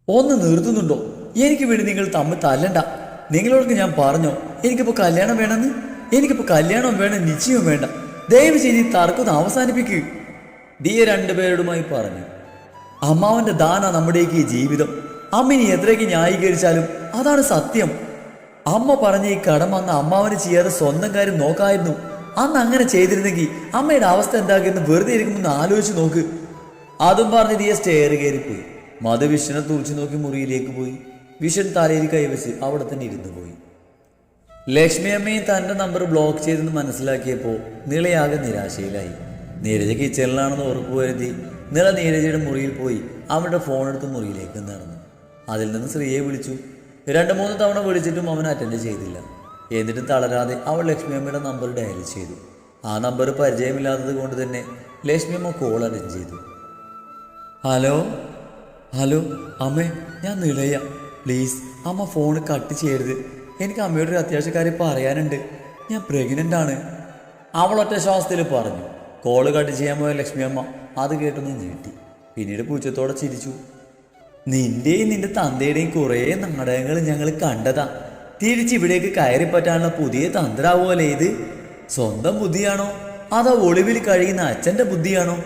ഒന്ന് നിർത്തുന്നുണ്ടോ? എനിക്ക് വേണ്ടി നിങ്ങൾ തമ്മിൽ തല്ലണ്ട. നിങ്ങളോടൊക്കെ ഞാൻ പറഞ്ഞോ എനിക്കിപ്പോൾ കല്യാണം വേണമെന്ന്? എനിക്കിപ്പോൾ കല്യാണം വേണം, നിശ്ചയം വേണ്ട. ദയവ് ചെയ്ത് ഈ തർക്കം അവസാനിപ്പിക്കുക, ദിയ രണ്ടുപേരോടുമായി പറഞ്ഞു. അമ്മാവന്റെ ദാന നമ്മുടേക്ക് ഈ ജീവിതം. അമ്മിനി എത്രയ്ക്ക് ന്യായീകരിച്ചാലും അതാണ് സത്യം. അമ്മ പറഞ്ഞ ഈ കടം അന്ന് അമ്മാവന് ചെയ്യാതെ സ്വന്തം കാര്യം നോക്കായിരുന്നു. അന്ന് അങ്ങനെ ചെയ്തിരുന്നെങ്കിൽ അമ്മയുടെ അവസ്ഥ എന്താകുമെന്ന് വെറുതെ ഇരിക്കുമെന്ന് ആലോചിച്ച് നോക്ക്. അതും പറഞ്ഞ് ദിയ സ്റ്റെയർ കയറിപ്പോയി. മധു വിഷനെ തുറച്ചു നോക്കി മുറിയിലേക്ക് പോയി. വിഷൻ തലയിൽ കൈവച്ച് അവിടെ തന്നെ ഇരുന്നു പോയി. ലക്ഷ്മി അമ്മയും തൻ്റെ നമ്പർ ബ്ലോക്ക് ചെയ്തെന്ന് മനസ്സിലാക്കിയപ്പോൾ നിളയാകെ നിരാശയിലായി. നീരജ കിച്ചണിലാണെന്ന് ഉറപ്പുവരുത്തി നിള നീരജയുടെ മുറിയിൽ പോയി അവരുടെ ഫോൺ എടുത്ത് മുറിയിലേക്ക് നടന്നു. അതിൽ നിന്ന് ശ്രീയെ വിളിച്ചു. 2-3 തവണ വിളിച്ചിട്ടും അവൻ അറ്റൻഡ് ചെയ്തില്ല. എന്നിട്ടും തളരാതെ അവൾ ലക്ഷ്മി അമ്മയുടെ നമ്പർ ഡയൽ ചെയ്തു. ആ നമ്പർ പരിചയമില്ലാത്തത് കൊണ്ട് തന്നെ ലക്ഷ്മി അമ്മ കോൾ അറ്റൻഡ് ചെയ്തു. ഹലോ ഹലോ അമ്മേ, ഞാൻ നിളയ. പ്ലീസ് അമ്മ ഫോൺ കട്ട് ചെയ്യരുത്. എനിക്ക് അമ്മയോട് ഒരു അത്യാവശ്യക്കാര്യം പറയാനുണ്ട്. ഞാൻ പ്രഗ്നൻ്റ് ആണ്, അവൾ ഒറ്റ ശ്വാസത്തിൽ പറഞ്ഞു. കോള് കട്ട് ചെയ്യാൻ പോയ ലക്ഷ്മി അമ്മ അത് കേട്ടൊന്നും ഞെട്ടി. പിന്നീട് പൂച്ചത്തോടെ ചിരിച്ചു. നിന്റെയും നിന്റെ തന്തയുടെയും കുറേ നാടകങ്ങൾ ഞങ്ങൾ കണ്ടതാ. തിരിച്ചിവിടേക്ക് കയറിപ്പറ്റാനുള്ള പുതിയ തന്ത്രാവുമല്ലേ ഇത്? സ്വന്തം ബുദ്ധിയാണോ അതോ ഒളിവിൽ കഴിയുന്ന അച്ഛൻ്റെ ബുദ്ധിയാണോ?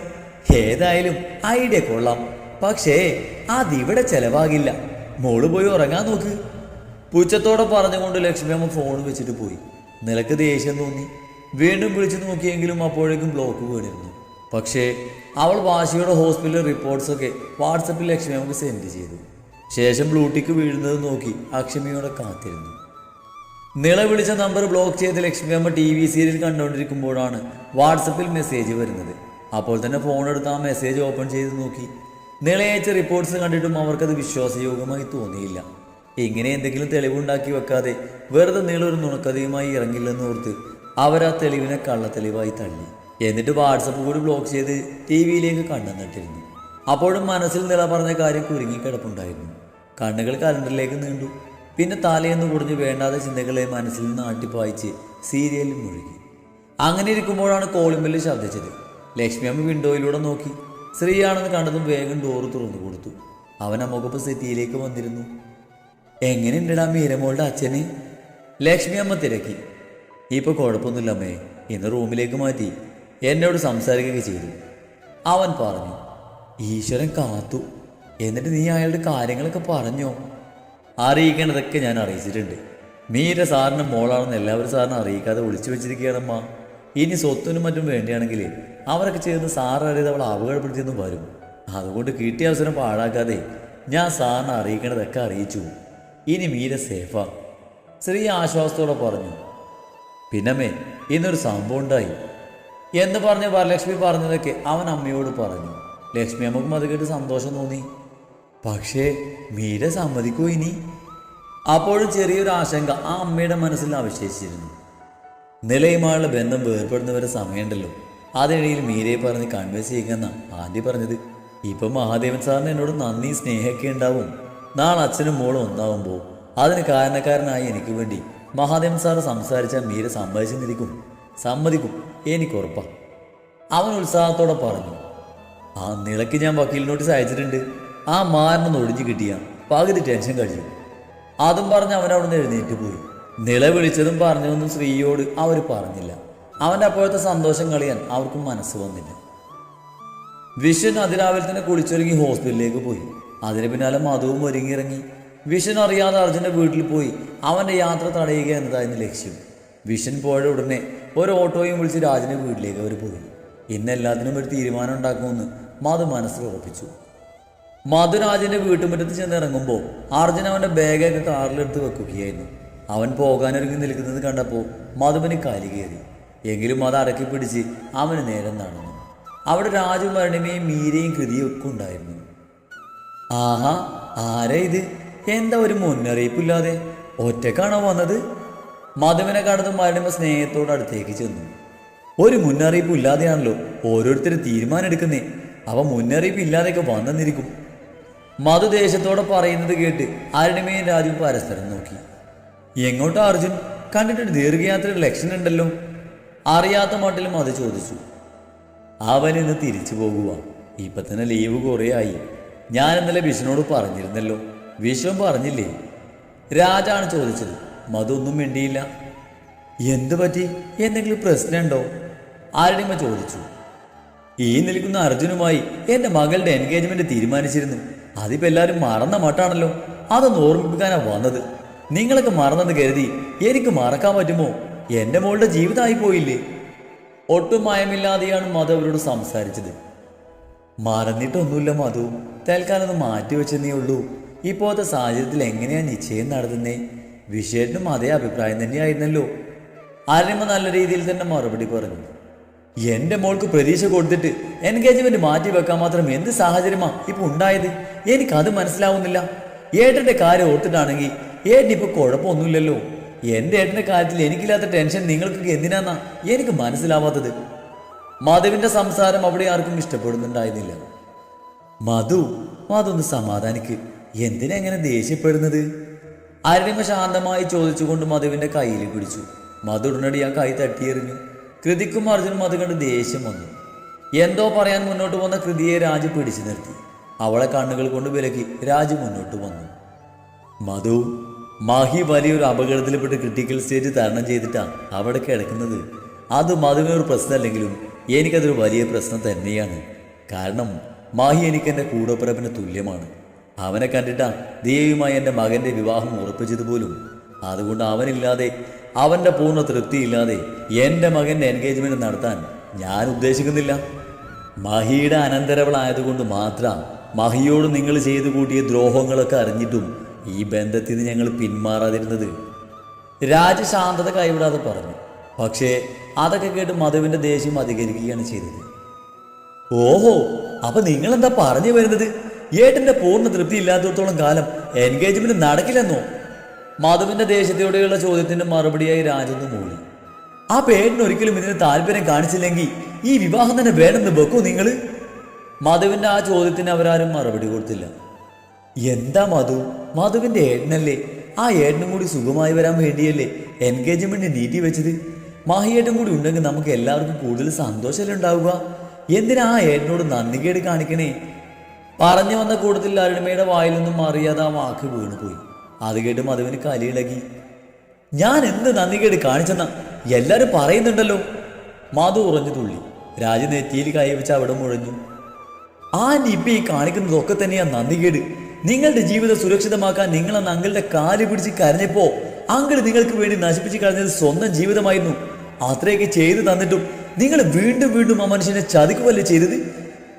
ഏതായാലും ഐഡിയ കൊള്ളാം, പക്ഷേ അതിവിടെ ചെലവാകില്ല. മോള് പോയി ഉറങ്ങാൻ നോക്ക്, പൂച്ചത്തോടെ പറഞ്ഞുകൊണ്ട് ലക്ഷ്മി അമ്മ ഫോൺ വെച്ചിട്ട് പോയി. നിലക്ക് ദേഷ്യം തോന്നി. വീണ്ടും വിളിച്ചു നോക്കിയെങ്കിലും അപ്പോഴേക്കും ബ്ലോക്ക് വീണിരുന്നു. പക്ഷേ അവൾ വാശിയുടെ ഹോസ്പിറ്റൽ റിപ്പോർട്ട്സൊക്കെ വാട്സപ്പിൽ ലക്ഷ്മി അമ്മക്ക് സെൻഡ് ചെയ്തു. ശേഷം ബ്ലൂടിക്ക് വീഴുന്നത് നോക്കി അക്ഷമിയോടെ കാത്തിരുന്നു. നിള വിളിച്ച നമ്പർ ബ്ലോക്ക് ചെയ്ത് ലക്ഷ്മി അമ്മ TV സീരിയൽ കണ്ടുകൊണ്ടിരിക്കുമ്പോഴാണ് വാട്സപ്പിൽ മെസ്സേജ് വരുന്നത്. അപ്പോൾ തന്നെ ഫോൺ എടുത്ത് ആ മെസ്സേജ് ഓപ്പൺ ചെയ്ത് നോക്കി. നിളയച്ച റിപ്പോർട്ട്സ് കണ്ടിട്ടും അവർക്കത് വിശ്വാസയോഗ്യമായി തോന്നിയില്ല. ഇങ്ങനെ എന്തെങ്കിലും തെളിവുണ്ടാക്കി വെക്കാതെ വെറുതെ നീളൊരു നുണക്കഥയുമായി ഇറങ്ങില്ലെന്ന് ഓർത്ത് അവരാ തെളിവിനെ കള്ളത്തെളിവായി തള്ളി. എന്നിട്ട് വാട്സപ്പ് കൂടി ബ്ലോക്ക് ചെയ്ത് TV-യിലേക്ക് കണ്ടെന്നിട്ടിരുന്നു. അപ്പോഴും മനസ്സിൽ നിള പറഞ്ഞ കാര്യം കുരുങ്ങിക്കിടപ്പുണ്ടായിരുന്നു. കണ്ണുകൾ കലണ്ടറിലേക്ക് നീണ്ടു. പിന്നെ തലേന്ന് കുടിഞ്ഞ് വേണ്ടാത്ത ചിന്തകളെ മനസ്സിൽ നിന്ന് ആട്ടിപ്പായിച്ച് സീരിയലിൽ മുഴുകി. അങ്ങനെ ഇരിക്കുമ്പോഴാണ് കോളിംഗ് ബെല്ല് ശബ്ദിച്ചത്. ലക്ഷ്മി അമ്മ വിൻഡോയിലൂടെ നോക്കി. സ്ത്രീയാണെന്ന് കണ്ടതും വേഗം ഡോറ് തുറന്നു കൊടുത്തു. അവൻ അമ്മക്കൊപ്പം സെറ്റിയിലേക്ക് വന്നിരുന്നു. എങ്ങനെയുണ്ടടാ മീരമോളുടെ അച്ഛന്? ലക്ഷ്മി അമ്മ തിരക്കി. ഇപ്പോൾ കുഴപ്പമൊന്നുമില്ല അമ്മേ, ഇന്ന് റൂമിലേക്ക് മാറ്റി എന്നോട് സംസാരിക്കുകയൊക്കെ ചെയ്തു, അവൻ പറഞ്ഞു. ഈശ്വരൻ കാത്തു. എന്നിട്ട് നീ അയാളുടെ കാര്യങ്ങളൊക്കെ പറഞ്ഞോ? അറിയിക്കേണ്ടതൊക്കെ ഞാൻ അറിയിച്ചിട്ടുണ്ട്. മീര സാറിൻ്റെ മോളാണെന്ന് എല്ലാവരും സാറിനെ അറിയിക്കാതെ ഒളിച്ചു വെച്ചിരിക്കുകയാണമ്മ. ഇനി സ്വത്തിനും മറ്റും വേണ്ടിയാണെങ്കിൽ അവരൊക്കെ ചേർന്ന് സാർ അറിയാതെ അവൾ അപകടപ്പെടുത്തിയെന്ന് വരും. അതുകൊണ്ട് കിട്ടിയ അവസരം പാഴാക്കാതെ ഞാൻ സാറിനെ അറിയിക്കേണ്ടതൊക്കെ അറിയിച്ചു. ഇനി മീര സേഫാ, ശ്രീ ആശ്വാസത്തോടെ പറഞ്ഞു. പിന്നമ്മേ, ഇന്നൊരു സംഭവം ഉണ്ടായി എന്ന് പറഞ്ഞ് വരലക്ഷ്മി പറഞ്ഞതൊക്കെ അവൻ അമ്മയോട് പറഞ്ഞു. ലക്ഷ്മി അമ്മക്കും അത് കേട്ട് സന്തോഷം തോന്നി. പക്ഷേ മീര സമ്മതിക്കൂ ഇനി? അപ്പോഴും ചെറിയൊരു ആശങ്ക ആ അമ്മയുടെ മനസ്സിൽ അവശേഷിച്ചിരുന്നു. നിലയുമായുള്ള ബന്ധം വേർപ്പെടുന്നവരെ സമയമുണ്ടല്ലോ, അതിനിടയിൽ മീരയെ പറഞ്ഞ് കൺവിൻസ് ചെയ്യുന്ന ആൻറ്റി പറഞ്ഞത്. ഇപ്പം മഹാദേവൻ സാറിന് എന്നോട് നന്ദി സ്നേഹമൊക്കെ ഉണ്ടാവും. നാളെ അച്ഛനും മോളും ഒന്നാവുമ്പോൾ അതിന് കാരണക്കാരനായി എനിക്ക് വേണ്ടി മഹാദേവൻ സാറ് സംസാരിച്ചാൽ മീര സമ്മതിക്കും, എനിക്കുറപ്പാ, അവൻ ഉത്സാഹത്തോടെ പറഞ്ഞു. ആ നിളയ്ക്ക് ഞാൻ വക്കീൽ നോട്ടീസ് അയച്ചിട്ടുണ്ട്. ആ മാറിനൊന്ന് ഒഴിഞ്ഞു കിട്ടിയ പകുതി ടെൻഷൻ കഴിയും. അതും പറഞ്ഞ് അവൻ അവിടെ നിന്ന് എഴുന്നേറ്റ് പോയി. നിള വിളിച്ചതും പറഞ്ഞതൊന്നും ശ്രീയോട് അവർ പറഞ്ഞില്ല. അവൻ്റെ അപ്പോഴത്തെ സന്തോഷം കളയാൻ അവർക്കും മനസ്സ് വന്നില്ല. വിഷൻ അതിരാവിലെ തന്നെ കുളിച്ചൊരുങ്ങി ഹോസ്പിറ്റലിലേക്ക് പോയി. അതിന് പിന്നാലെ മധുവും ഒരുങ്ങിയിറങ്ങി. വിഷൻ അറിയാതെ അർജുൻ്റെ വീട്ടിൽ പോയി അവൻ്റെ യാത്ര തടയുക എന്നതായിരുന്നു ലക്ഷ്യം. വിഷൻ പോയ ഉടനെ ഒരു ഓട്ടോയും വിളിച്ച് രാജൻ്റെ വീട്ടിലേക്ക് അവർ പോയി. ഇന്ന് എല്ലാത്തിനും ഒരു തീരുമാനം ഉണ്ടാക്കുമെന്ന് മധു മനസ്സിൽ ഉറപ്പിച്ചു. മധു രാജൻ്റെ വീട്ടുമുറ്റത്ത് ചെന്നിറങ്ങുമ്പോൾ അർജുൻ അവൻ്റെ ബാഗൊക്കെ കാറിലെടുത്ത് വെക്കുകയായിരുന്നു. അവൻ പോകാനൊരുങ്ങി നിൽക്കുന്നത് കണ്ടപ്പോൾ മധുവിന് കാലി കയറി. എങ്കിലും അത് അടക്കി പിടിച്ച് അവന് നേരം നടന്നു. അവിടെ രാജു മരണിമയും മീരയും കൃതിയും ഒക്കെ ഉണ്ടായിരുന്നു. ആഹാ, ആരാ ഇത്? എന്താ ഒരു മുന്നറിയിപ്പില്ലാതെ ഒറ്റക്കാണോ വന്നത്? മധുവിനെ കടന്ന് മരണിമ സ്നേഹത്തോട് അടുത്തേക്ക് ചെന്നു. ഒരു മുന്നറിയിപ്പ് ഇല്ലാതെയാണല്ലോ ഓരോരുത്തർ തീരുമാനം എടുക്കുന്നേ. അവ മുന്നറിയിപ്പ് ഇല്ലാതെയൊക്കെ വന്നെന്നിരിക്കും. മധു ദേശത്തോടെ പറയുന്നത് കേട്ട് അരുണിമയും രാജു പരസ്പരം നോക്കി. എങ്ങോട്ടാ അർജുൻ? കണ്ടിട്ടൊരു ദീർഘയാത്രയുടെ ലക്ഷണം ഉണ്ടല്ലോ. അറിയാത്ത മട്ടിലും അത് ചോദിച്ചു. അവനിന്ന് തിരിച്ചു പോകുക. ഇപ്പം തന്നെ ലീവ് കുറേ ആയി. ഞാൻ ഇന്നലെ വിഷ്ണുവോട് പറഞ്ഞിരുന്നല്ലോ. വിശ്വം പറഞ്ഞില്ലേ? രാജാണ് ചോദിച്ചത്. മധു ഒന്നും മിണ്ടിയില്ല. എന്തു പറ്റി? എന്തെങ്കിലും പ്രശ്നമുണ്ടോ? അരുണിമ ചോദിച്ചു. ഈ നിൽക്കുന്ന അർജുനുമായി എൻ്റെ മകളുടെ എൻഗേജ്മെന്റ് തീരുമാനിച്ചിരുന്നു. അതിപ്പോ എല്ലാവരും മറന്ന മട്ടാണല്ലോ. അതൊന്ന് ഓർമ്മിപ്പിക്കാനാ വന്നത്. നിങ്ങളൊക്കെ മറന്നെന്ന് കരുതി എനിക്ക് മറക്കാൻ പറ്റുമോ? എൻ്റെ മോളുടെ ജീവിതമായി പോയില്ലേ? ഒട്ടും മയമില്ലാതെയാണ് മധു അവരോട് സംസാരിച്ചത്. മറന്നിട്ടൊന്നുമില്ല മധു, തൽക്കാലം ഒന്ന് മാറ്റിവെച്ചെന്നേ ഉള്ളൂ. ഇപ്പോഴത്തെ സാഹചര്യത്തിൽ എങ്ങനെയാ നിശ്ചയം നടത്തുന്നേ? വിഷയത്തിനും അതേ അഭിപ്രായം തന്നെയായിരുന്നല്ലോ. അരുണിമ നല്ല രീതിയിൽ തന്നെ മറുപടി പറഞ്ഞു. എൻ്റെ മോൾക്ക് പ്രതീക്ഷ കൊടുത്തിട്ട് എൻഗേജ്മെന്റ് മാറ്റി വെക്കാൻ മാത്രം എന്ത് സാഹചര്യമാ ഇപ്പൊ ഉണ്ടായത്? എനിക്കത് മനസ്സിലാവുന്നില്ല. ഏട്ടന്റെ കാര്യം ഓർത്തിട്ടാണെങ്കിൽ ഏട്ടനിപ്പോ കുഴപ്പമൊന്നുമില്ലല്ലോ. എൻ്റെ ഏട്ടന്റെ കാര്യത്തിൽ എനിക്കില്ലാത്ത ടെൻഷൻ നിങ്ങൾക്ക് എന്തിനാന്നാ എനിക്ക് മനസ്സിലാവാത്തത്. മധുവിന്റെ സംസാരം അവിടെ ആർക്കും ഇഷ്ടപ്പെടുന്നുണ്ടായിരുന്നില്ല. മധു ഒന്ന് സമാധാനിക്ക്. എന്തിനാ എങ്ങനെ ദേഷ്യപ്പെടുന്നത്? അരുണിമ ശാന്തമായി ചോദിച്ചുകൊണ്ട് മധുവിന്റെ കയ്യിൽ പിടിച്ചു. മധു ഉടനടി ആ കൈ തട്ടിയെറിഞ്ഞു. കൃതിക്കും അർജുനും അത് കണ്ട് ദേഷ്യം വന്നു. എന്തോ പറയാൻ മുന്നോട്ട് വന്ന കൃതിയെ രാജു പിടിച്ചു നിർത്തി. അവളെ കണ്ണുകൾ കൊണ്ട് വിലക്കി രാജു മുന്നോട്ട് വന്നു. മധു, മാഹി വലിയൊരു അപകടത്തിൽപ്പെട്ട് ക്രിട്ടിക്കൽ സ്റ്റേജ് തരണം ചെയ്തിട്ടാണ് അവിടെ കിടക്കുന്നത്. അത് മധുവിനൊരു പ്രശ്നമല്ലെങ്കിലും എനിക്കതൊരു വലിയ പ്രശ്നം തന്നെയാണ്. കാരണം മാഹി എനിക്ക് എൻ്റെ കൂടപ്പിറപ്പിന് തുല്യമാണ്. അവനെ കണ്ടിട്ടാ ദേവിയുമായി എൻ്റെ മകൻ്റെ വിവാഹം ഉറപ്പിച്ചത് പോലും. അതുകൊണ്ട് അവനില്ലാതെ, അവൻ്റെ പൂർണ്ണ തൃപ്തിയില്ലാതെ എൻ്റെ മകൻ്റെ എൻഗേജ്മെന്റ് നടത്താൻ ഞാൻ ഉദ്ദേശിക്കുന്നില്ല. മഹിയുടെ അനന്തരവളായതുകൊണ്ട് മാത്രം മഹിയോട് നിങ്ങൾ ചെയ്തു കൂട്ടിയ ദ്രോഹങ്ങളൊക്കെ അറിഞ്ഞിട്ടും ഈ ബന്ധത്തിൽ നിന്ന് ഞങ്ങൾ പിന്മാറാതിരുന്നത്. രാജ ശാന്തത കൈവിടാതെ പറഞ്ഞു. പക്ഷേ അതൊക്കെ കേട്ട് മധുവിൻ്റെ ദേഷ്യം അധികരിക്കുകയാണ് ചെയ്തത്. ഓഹോ, അപ്പൊ നിങ്ങളെന്താ പറഞ്ഞു വരുന്നത്? ഏട്ടന്റെ പൂർണ്ണ തൃപ്തി ഇല്ലാത്തടത്തോളം കാലം എൻഗേജ്മെന്റ് നടക്കില്ലെന്നോ? മധുവിന്റെ ദേഷ്യത്തോടെയുള്ള ചോദ്യത്തിന്റെ മറുപടിയായി രാജൊന്ന് മൂളി. ആ പേടിന് ഒരിക്കലും ഇതിന് താല്പര്യം കാണിച്ചില്ലെങ്കിൽ ഈ വിവാഹം തന്നെ വേണമെന്ന് വെക്കോ നിങ്ങള്? മധുവിന്റെ ആ ചോദ്യത്തിന് അവരാരും മറുപടി കൊടുത്തില്ല. എന്താ മധുവിന്റെ ഏട്ടനല്ലേ? ആ ഏട്ടനും കൂടി സുഖമായി വരാൻ വേണ്ടിയല്ലേ എൻഗേജ്മെന്റ് നീട്ടി വെച്ചത്? മാഹിയേട്ടൻ കൂടി ഉണ്ടെങ്കിൽ നമുക്ക് എല്ലാവർക്കും കൂടുതൽ സന്തോഷമല്ലേ ഉണ്ടാവുക? എന്തിനാ ആ ഏട്ടനോട് നന്ദികേട് കാണിക്കണേ? പറഞ്ഞു വന്ന കൂട്ടത്തിൽ അരുണിമയുടെ വായിൽ നിന്നും അറിയാതെ ആ വാക്ക് വീണുപോയി. അത് കേട്ട് മധുവിന് കലിയിളകി. ഞാൻ എന്ത് നന്ദികേട് കാണിച്ചെന്നാ എല്ലാരും പറയുന്നുണ്ടല്ലോ. മധു ഉറഞ്ഞു തുള്ളി. രാജു നെറ്റിയിൽ കൈവച്ച് അവിടെ മുഴഞ്ഞു. ആ നിപ്പി കാണിക്കുന്നതൊക്കെ തന്നെയാ നന്ദികേട്. നിങ്ങളുടെ ജീവിതം സുരക്ഷിതമാക്കാൻ നിങ്ങളന്ന് അങ്കിളുടെ കാല് പിടിച്ച് കരഞ്ഞപ്പോ അങ്കിൾ നിങ്ങൾക്ക് വേണ്ടി നശിപ്പിച്ച് കളഞ്ഞത് സ്വന്തം ജീവിതമായിരുന്നു. അത്രയൊക്കെ ചെയ്തു തന്നിട്ടും നിങ്ങൾ വീണ്ടും വീണ്ടും ആ മനുഷ്യനെ ചതിക്കുവല്ലേ ചെയ്തത്?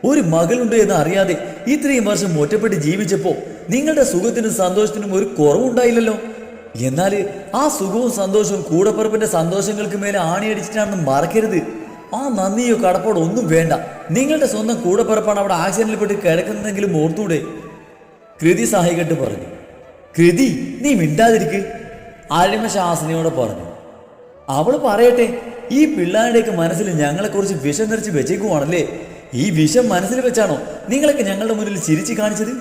ഒരു മകളുണ്ട് എന്ന് അറിയാതെ ഇത്രയും വർഷം ഒറ്റപ്പെട്ട് ജീവിച്ചപ്പോ നിങ്ങളുടെ സുഖത്തിനും സന്തോഷത്തിനും ഒരു കുറവുണ്ടായില്ലല്ലോ. എന്നാൽ ആ സുഖവും സന്തോഷവും കൂടപ്പിറപ്പിന്റെ സന്തോഷങ്ങൾക്ക് മേലെ ആണിയടിച്ചിട്ടാണെന്ന് മറക്കരുത്. ആ നന്ദിയോ കടപ്പാടോ ഒന്നും വേണ്ട. നിങ്ങളുടെ സ്വന്തം കൂടപ്പിറപ്പാണ് അവിടെ ആക്സിഡന്റിൽപ്പെട്ട് കിടക്കുന്നതെങ്കിലും ഓർത്തൂടെ? കൃതി സഹായിക്കട്ട് പറഞ്ഞു. കൃതി, നീ മിണ്ടാതിരിക്ക്. അരുണിമ ശാസനയോടെ പറഞ്ഞു. അവള് പറയട്ടെ. ഈ പിള്ളേരുടെയൊക്കെ മനസ്സിൽ ഞങ്ങളെക്കുറിച്ച് വിഷം നിറച്ച് വെച്ചേക്കുവാണല്ലേ? ഈ വിഷം മനസ്സിൽ വെച്ചാണോ നിങ്ങളൊക്കെ ഞങ്ങളുടെ മുന്നിൽ ചിരിച്ചു കാണിച്ചത്?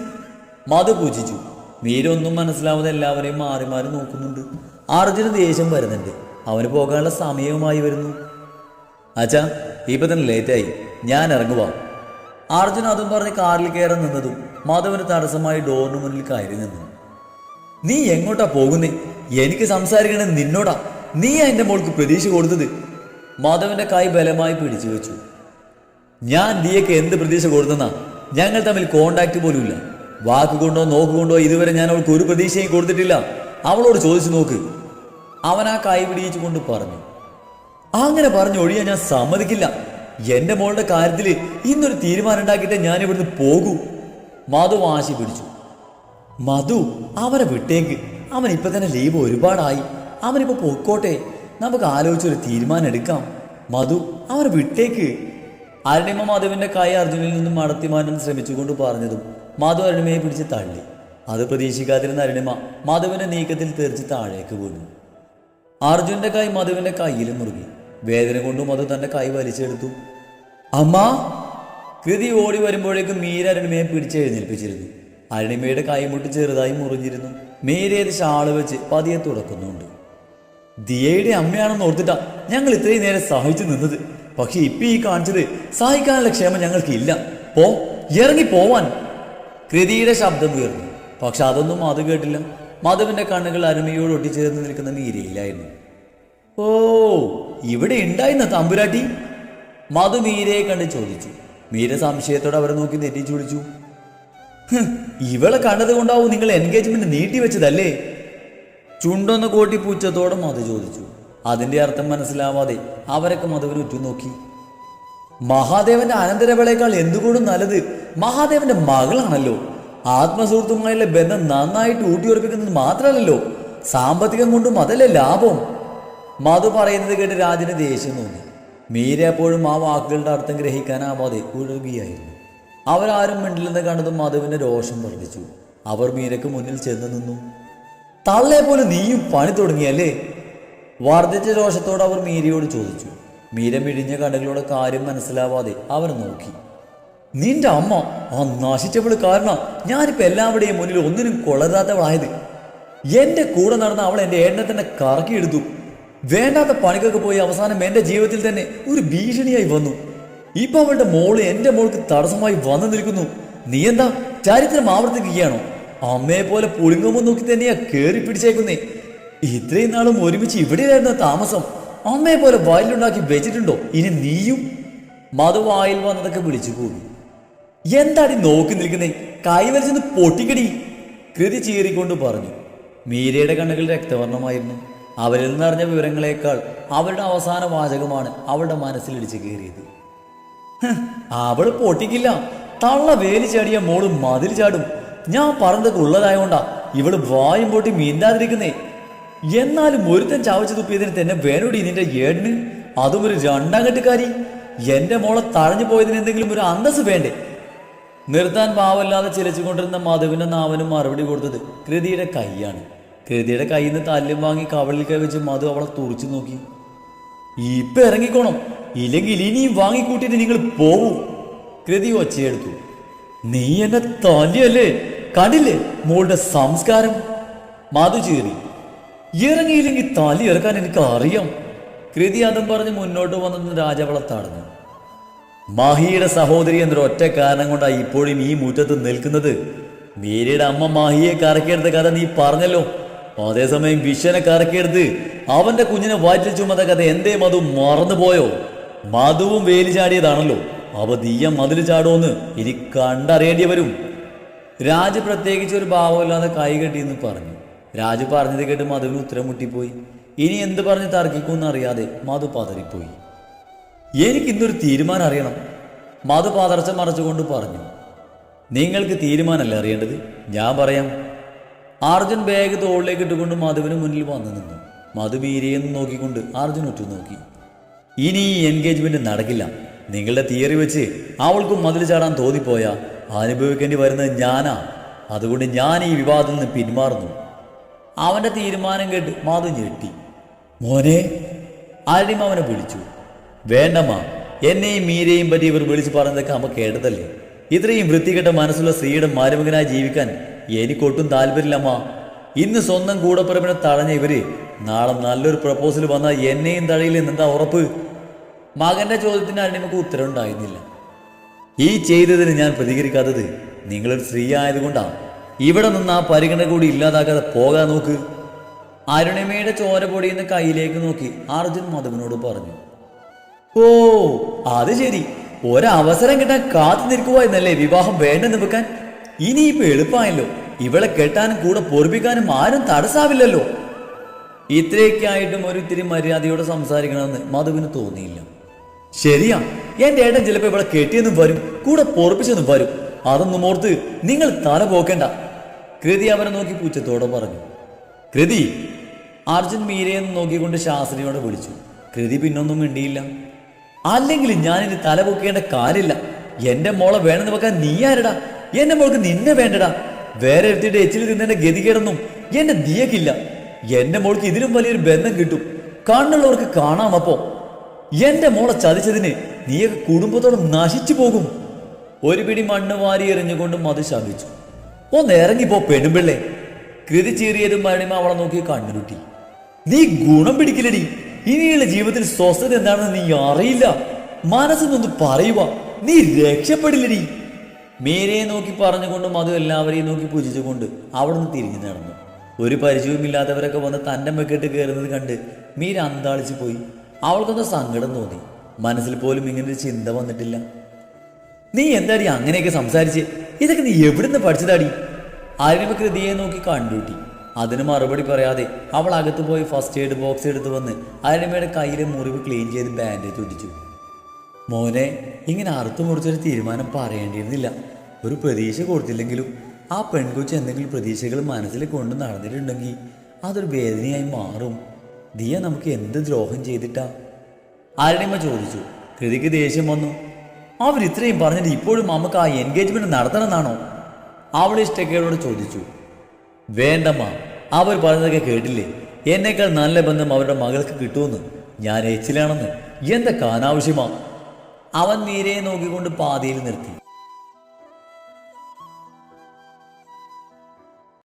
മധു പൂജിച്ചു. മീരൊന്നും മനസ്സിലാവാതെ എല്ലാവരെയും മാറി മാറി നോക്കുന്നുണ്ട്. അർജുന് ദേഷ്യം വരുന്നുണ്ട്. അവന് പോകാനുള്ള സമയവുമായി വരുന്നു. അച്ഛാ, ഇപ്പൊ തന്നെ ലേറ്റായി, ഞാൻ ഇറങ്ങുവാ. അർജുൻ അതും പറഞ്ഞ് കാറിൽ കയറാൻ നിന്നതും മധുവിന് തടസ്സമായി ഡോറിന് മുന്നിൽ കയറി നിന്നു. നീ എങ്ങോട്ടാ പോകുന്നേ? എനിക്ക് സംസാരിക്കണത് നിന്നോടാ. നീയാ എൻ്റെ മോൾക്ക് പ്രതീക്ഷ കൊടുത്തത്. മധുവിന്റെ കൈ ബലമായി പിടിച്ചു വെച്ചു. ഞാൻ ദിയക്ക് എന്ത് പ്രതീക്ഷ കൊടുത്തെന്നാ? ഞങ്ങൾ തമ്മിൽ കോണ്ടാക്ട് പോലും ഇല്ല. വാക്കുകൊണ്ടോ നോക്കുകൊണ്ടോ ഇതുവരെ ഞാൻ അവൾക്ക് ഒരു പ്രതീക്ഷയും കൊടുത്തിട്ടില്ല. അവളോട് ചോദിച്ചു നോക്ക്. അവൻ ആ കൈ പിടിച്ചു കൊണ്ട് പറഞ്ഞു. അങ്ങനെ പറഞ്ഞു ഒഴിയാൻ ഞാൻ സമ്മതിക്കില്ല. എന്റെ മോളുടെ കാര്യത്തിൽ ഇന്നൊരു തീരുമാനം ഉണ്ടാക്കിയിട്ട് ഞാൻ ഇവിടുന്ന് പോകൂ. മധു വാശി പിടിച്ചു. മധു, അവനെ വിട്ടേക്ക്. അവൻ ഇപ്പൊ തന്നെ ലീവ് ഒരുപാടായി. അവനിപ്പോ പൊക്കോട്ടെ. നമുക്ക് ആലോചിച്ചൊരു തീരുമാനം എടുക്കാം. മധു, അവനെ വിട്ടേക്ക്. അരുണിമ മധുവിന്റെ കൈ അർജുനിൽ നിന്നും മടത്തി മാറ്റാൻ ശ്രമിച്ചുകൊണ്ട് പറഞ്ഞതും മധു അരുണിമയെ പിടിച്ച് തള്ളി. അത് പ്രതീക്ഷിക്കാതിരുന്ന അരുണിമ മധുവിന്റെ നീക്കത്തിൽ തെറിച്ച് താഴേക്ക് വീണു. അർജുന്റെ കൈ മധുവിന്റെ കയ്യിൽ മുറുകി. വേദന കൊണ്ട് മധു തന്റെ കൈ വലിച്ചെടുത്തു. അമ്മാ! കൃതി ഓടി വരുമ്പോഴേക്കും മീര അരുണിമയെ പിടിച്ച് എഴുന്നേൽപ്പിച്ചിരുന്നു. അരുണിമയുടെ കൈമുട്ട് ചെറുതായി മുറിഞ്ഞിരുന്നു. മീരയത് ഷാള് വെച്ച് പതിയെ തുടക്കുന്നുണ്ട്. ദിയയുടെ അമ്മയാണെന്ന് ഓർത്തിട്ടാ ഞങ്ങൾ ഇത്രയും നേരം സഹിച്ചു നിന്നത്. പക്ഷെ ഇപ്പൊ ഈ കാണിച്ചത് സഹിക്കാനുള്ള ക്ഷമ ഞങ്ങൾക്ക് ഇല്ല. ഇറങ്ങി പോവാൻ. കൃതിയുടെ ശബ്ദം ഉയർന്നു. പക്ഷെ അതൊന്നും മധു കേട്ടില്ല. മധുവിന്റെ കണ്ണുകൾ അരുമയോട് ഒട്ടിച്ചേർന്ന് നിൽക്കുന്ന മീരയിലായിരുന്നു. ഓ, ഇവിടെ ഉണ്ടായിരുന്ന തമ്പുരാട്ടി? മധു മീരയെ കണ്ട് ചോദിച്ചു. മീര സംശയത്തോടെ അവരെ നോക്കി നെറ്റിച്ചു വിളിച്ചു. ഇവളെ കണ്ടത് കൊണ്ടാവും നിങ്ങൾ എൻഗേജ്മെന്റ് നീട്ടിവെച്ചതല്ലേ? ചുണ്ടൊന്ന് കോട്ടി പൂച്ചത്തോടെ മധു ചോദിച്ചു. അതിന്റെ അർത്ഥം മനസ്സിലാവാതെ അവരൊക്കെ മധുവിനെ ഉറ്റുനോക്കി. മഹാദേവന്റെ അനന്തരവളേക്കാൾ എന്തുകൊണ്ടും നല്ലത് മഹാദേവന്റെ മകളാണല്ലോ. ആത്മസുഹൃത്തുമായുള്ള ബന്ധം നന്നായിട്ട് ഊട്ടിയുറപ്പിക്കുന്നത് മാത്രമല്ലല്ലോ, സാമ്പത്തികം കൊണ്ടും അതല്ലേ ലാഭം. മധു പറയുന്നത് കേട്ട് രാജന് ദേഷ്യം തോന്നി. മീര എപ്പോഴും ആ വാക്കുകളുടെ അർത്ഥം ഗ്രഹിക്കാനാവാതെ ഉഴറുകയായിരുന്നു. അവരാരും മിണ്ടില്ലെന്ന് കണ്ടതും മധുവിന്റെ രോഷം വർദ്ധിച്ചു. അവർ മീരക്ക് മുന്നിൽ ചെന്ന് നിന്നു. തള്ളെ പോലെ നീയും പണി തുടങ്ങിയല്ലേ? വർദ്ധിച്ച രോഷത്തോട് അവർ മീരയോട് ചോദിച്ചു. മീര മിഴിഞ്ഞ കണ്ണുകളോടെ കാര്യം മനസ്സിലാവാതെ അവർ നോക്കി. നിന്റെ അമ്മ ആ നശിച്ചവള് കാരണം ഞാനിപ്പോ എല്ലാവരുടെയും മുന്നിൽ ഒന്നിനും കൊള്ളരാത്തവളായത്. എന്റെ കൂടെ നടന്ന അവൾ എന്റെ ഏട്ടനെ തന്നെ കറക്കിയെടുത്തു. വേണ്ടാത്ത പണിക്കൊക്കെ പോയി അവസാനം എന്റെ ജീവിതത്തിൽ തന്നെ ഒരു ഭീഷണിയായി വന്നു. ഇപ്പൊ അവളുടെ മോള് എന്റെ മോൾക്ക് തടസ്സമായി വന്നു നിൽക്കുന്നു. നീ എന്താ ചരിത്രം ആവർത്തിക്കുകയാണോ? അമ്മയെ പോലെ പുളിങ്ങുമ്പോൾ നോക്കി തന്നെയാ കേറി പിടിച്ചേക്കുന്നേ. ഇത്രയും നാളും ഒരുമിച്ച് ഇവിടെയായിരുന്നു താമസം. അമ്മയെ പോലെ വായിലുണ്ടാക്കി വെച്ചിട്ടുണ്ടോ ഇനി നീയും? മധു വായിൽ വന്നതൊക്കെ വിളിച്ചു പോയി. എന്താടി നോക്കി നിൽക്കുന്നേ? കൈവരിച്ചെന്ന് പൊട്ടിക്കടി, കൃതി ചീറിക്കൊണ്ട് പറഞ്ഞു. മീരയുടെ കണ്ണുകൾ രക്തവർണ്ണമായിരുന്നു. അവരിൽ നിന്നറിഞ്ഞ വിവരങ്ങളെക്കാൾ അവരുടെ അവസാന വാചകമാണ് അവളുടെ മനസ്സിലിടിച്ച് കയറിയത്. അവള് പൊട്ടിക്കില്ല. തള്ള വേലി ചാടിയ മോള് മതിൽ ചാടും. ഞാൻ പറഞ്ഞതൊക്കെ ഉള്ളതായോണ്ടാ ഇവള് വായും പൊട്ടി മീന്താതിരിക്കുന്നേ. എന്നാലും ഒരുത്തൻ ചാവച്ചു തുപ്പിയതിന് തന്നെ വേണോടി നിന്റെ ഏടിന്, അതും ഒരു രണ്ടാം കെട്ടുകാരി. എന്റെ മോളെ തഴഞ്ഞു പോയതിന് എന്തെങ്കിലും ഒരു അന്തസ് വേണ്ടേ? നിർത്താൻ പാവല്ലാതെ ചിലച്ചുകൊണ്ടിരുന്ന മധുവിന്റെ നാവനും മറുപടി കൊടുത്തത് കൃതിയുടെ കൈയാണ്. കൃതിയുടെ കയ്യിൽ നിന്ന് തല്ലും വാങ്ങി കവളിൽ കൈവച്ച് മധു അവളെ തുറച്ചു നോക്കി. ഇപ്പൊ ഇറങ്ങിക്കോണം, ഇല്ലെങ്കിൽ ഇനിയും വാങ്ങിക്കൂട്ടിട്ട് നിങ്ങൾ പോവൂ. കൃതി ഒച്ചയെടുത്തു. നീ എന്നെ തല്ലിയല്ലേ? കണ്ടില്ലേ മോളുടെ സംസ്കാരം? മധു ചീറി. ഇറങ്ങിയില്ലെങ്കിൽ തല്ലി ഇറക്കാൻ എനിക്ക് അറിയാം. കൃതി അതും പറഞ്ഞ് മുന്നോട്ട് വന്നതെന്ന് രാജാവളെ തടഞ്ഞു. മാഹിയുടെ സഹോദരി എന്നൊരു ഒറ്റ കാരണം കൊണ്ടാണ് ഇപ്പോഴും ഈ മുറ്റത്ത് നിൽക്കുന്നത്. മീരയുടെ അമ്മ മാഹിയെ കറക്കിയെടുത്ത കഥ നീ പറഞ്ഞല്ലോ. അതേസമയം വിശ്വനെ കറക്കിയെടുത്ത് അവന്റെ കുഞ്ഞിനെ വയറ്റിൽ ചുമന്ന കഥ എന്തേ മധു മറന്നുപോയോ? മധുവും വേലി ചാടിയതാണല്ലോ. അവ നീയ മതിൽ ചാടുമെന്ന് ഇനി കണ്ടറിയേണ്ടി വരും. രാജു പ്രത്യേകിച്ച് ഒരു ഭാവമില്ലാതെ കൈ കെട്ടിയെന്ന് പറഞ്ഞു. രാജു പറഞ്ഞത് കേട്ട് മധുവിന് ഉത്തരം മുട്ടിപ്പോയി. ഇനി എന്ത് പറഞ്ഞ് തർക്കിക്കുമെന്ന് അറിയാതെ മധു പതറിപ്പോയി. എനിക്കിന്നൊരു തീരുമാനം അറിയണം, മധു പതർച്ച മറച്ചുകൊണ്ട് പറഞ്ഞു. നിങ്ങൾക്ക് തീരുമാനമല്ല അറിയേണ്ടത്, ഞാൻ പറയാം. അർജുൻ ബാഗ് തോളിലേക്ക് ഇട്ടുകൊണ്ട് മധുവിന് മുന്നിൽ വന്നു നിന്നു. മധു മീരയെന്ന് നോക്കിക്കൊണ്ട് അർജുൻ ഉറ്റുനോക്കി. ഇനി ഈ എൻഗേജ്മെന്റ് നടക്കില്ല. നിങ്ങളുടെ തിയറി വെച്ച് അവൾക്കും മതിൽ ചാടാൻ തോന്നിപ്പോയാ അനുഭവിക്കേണ്ടി വരുന്നത് ഞാനാ. അതുകൊണ്ട് ഞാൻ ഈ വിവാദത്തിൽ നിന്ന് പിന്മാറുന്നു. അവന്റെ തീരുമാനം കേട്ട് മധു ഞെട്ടി. മോനെ, ആരെയും അവനെ വിളിച്ചു. വേണ്ടമ്മ, എന്നെയും മീരയും പറ്റി ഇവർ വിളിച്ച് പറഞ്ഞതൊക്കെ അമ്മ കേട്ടതല്ലേ. ഇത്രയും വൃത്തികെട്ട മനസ്സുള്ള സ്ത്രീയുടെ മരുമകനായി ജീവിക്കാൻ എനിക്കൊട്ടും താല്പര്യമില്ലമ്മ. ഇന്ന് സ്വന്തം കൂടപ്പിറപ്പിനെ തടഞ്ഞ ഇവര് നാളെ നല്ലൊരു പ്രപ്പോസൽ വന്നാൽ എന്നെയും തഴയില്ലെന്നെന്താ ഉറപ്പ്? മകന്റെ ചോദ്യത്തിന് അരുണിമക്ക് ഉത്തരം ഉണ്ടായിരുന്നില്ല. ഈ ചെയ്തതിന് ഞാൻ പ്രതികരിക്കാത്തത് നിങ്ങളൊരു സ്ത്രീ ആയതുകൊണ്ടാണ്. ഇവിടെ നിന്ന് ആ പരിഗണന കൂടി ഇല്ലാതാക്കാതെ പോകാൻ നോക്ക്. അരുണിമയുടെ ചോര പൊടിയുന്ന കയ്യിലേക്ക് നോക്കി അർജുൻ മധുവിനോട് പറഞ്ഞു. ഓ, അത് ശരി. ഒരവസരം കിട്ടാൻ കാത്തു നിൽക്കുക എന്നല്ലേ വിവാഹം വേണ്ടെന്ന് വെക്കാൻ? ഇനിയിപ്പോ എളുപ്പമായല്ലോ. ഇവളെ കെട്ടാനും കൂടെ പൊറിപ്പിക്കാനും ആരും തടസ്സാവില്ലല്ലോ. ഇത്രയൊക്കെ ആയിട്ടും ഒരു ഇത്തിരി മര്യാദയോടെ സംസാരിക്കണമെന്ന് മധുവിന് തോന്നിയില്ല. ശരിയാ, എന്റെ ഏട്ടൻ ചിലപ്പോ ഇവിടെ കെട്ടിയെന്നും വരും, കൂടെ പൊറപ്പിച്ചെന്നും വരും. അതൊന്നും ഓർത്ത് നിങ്ങൾ തല പോക്കേണ്ട. കൃതി അവനെ നോക്കി പൂച്ചത്തോടെ പറഞ്ഞു. കൃതി, അർജുൻ മീരയെന്ന് നോക്കിക്കൊണ്ട് ശാസ്ത്രിയോടെ വിളിച്ചു. കൃതി പിന്നൊന്നും മിണ്ടിയില്ല. അല്ലെങ്കിൽ ഞാനിനി തല പൊക്കേണ്ട കാര്യമില്ല. എന്റെ മോളെ വേണമെന്ന് വെക്കാൻ നീ ആരടാ? എന്റെ മോൾക്ക് നിന്നെ വേണ്ടടാ. വേറെ എടുത്തിട്ട് എച്ചിൽ തിന്നെ ഗതികേടൊന്നും എന്റെ നീയക്കില്ല. എന്റെ മോൾക്ക് ഇതിലും വലിയൊരു ബന്ധം കിട്ടും. കണ്ണുള്ളവർക്ക് കാണാം. അപ്പോ എന്റെ മോളെ ചതിച്ചതിന് നീയൊക്കെ കുടുംബത്തോടെ നശിച്ചു പോകും. ഒരു പിടി മണ്ണ് വാരി എറിഞ്ഞുകൊണ്ട് മധു ശപിച്ചു. ഒന്ന് ഇറങ്ങിപ്പോ പെണ്ണുപിള്ളേ. കൃതി ചീറിയതും മരണിമ അവളെ നോക്കി കണ്ണുരുട്ടി. നീ ഗുണം പിടിക്കില്ലടി. ഇനിയുള്ള ജീവിതത്തിൽ സ്വസ്ഥത എന്താണെന്ന് നീ അറിയില്ല. മനസ്സിനൊന്ന് പറയുക, നീ രക്ഷപ്പെടില്ലടി. മീരയെ നോക്കി പറഞ്ഞുകൊണ്ടും അതും എല്ലാവരെയും നോക്കി പൂജിച്ചുകൊണ്ട് അവിടുന്ന് തിരിഞ്ഞു നടന്നു. ഒരു പരിചയവുമില്ലാത്തവരൊക്കെ വന്ന് തൻ്റെ മെക്കെട്ട് കയറുന്നത് കണ്ട് മീര അന്താളിച്ചു പോയി. അവൾക്കൊന്ന് സങ്കടം തോന്നി. മനസ്സിൽ പോലും ഇങ്ങനൊരു ചിന്ത വന്നിട്ടില്ല. നീ എന്താടി അങ്ങനെയൊക്കെ സംസാരിച്ച്? ഇതൊക്കെ നീ എവിടുന്ന് പഠിച്ചതാടി? ആര്യമ്മ കൃതിയെ നോക്കി കണ്ടുകൂട്ടി. അതിന് മറുപടി പറയാതെ അവൾ അകത്ത് പോയി ഫസ്റ്റ് എയ്ഡ് ബോക്സ് എടുത്ത് വന്ന് ആര്യമ്മയുടെ കയ്യിലെ മുറിവ് ക്ലീൻ ചെയ്ത് ബാൻഡേജ് ഒട്ടിച്ചു. മോനെ, ഇങ്ങനെ അറുത്തു മുറിച്ചൊരു തീരുമാനം പറയേണ്ടിയിരുന്നില്ല. ഒരു പ്രതീക്ഷ കൊടുത്തില്ലെങ്കിലും ആ പെൺകൊച്ച് എന്തെങ്കിലും പ്രതീക്ഷകൾ മനസ്സിൽ കൊണ്ട് നടന്നിട്ടുണ്ടെങ്കിൽ അതൊരു വേദനയായി മാറും. ദിയ നമുക്ക് എന്ത് ദ്രോഹം ചെയ്തിട്ടാ? ആര്യമ്മ ചോദിച്ചു. കൃതിക്ക് ദേഷ്യം വന്നു. അവരിത്രയും പറഞ്ഞിട്ട് ഇപ്പോഴും നമുക്ക് ആ എൻഗേജ്മെന്റ് നടത്തണമെന്നാണോ? അവൾ ഇഷ്ടക്കേടോട് ചോദിച്ചു. വേണ്ടമ്മ, അവർ പറഞ്ഞതൊക്കെ കേട്ടില്ലേ? എന്നേക്കാൾ നല്ല ബന്ധം അവരുടെ മകൾക്ക് കിട്ടുമെന്ന്. ഞാൻ എച്ചിലാണെന്ന് എന്തൊക്കെ അനാവശ്യമാ? അവൻ മീരയെ നോക്കിക്കൊണ്ട് പാതിയിൽ നിർത്തി.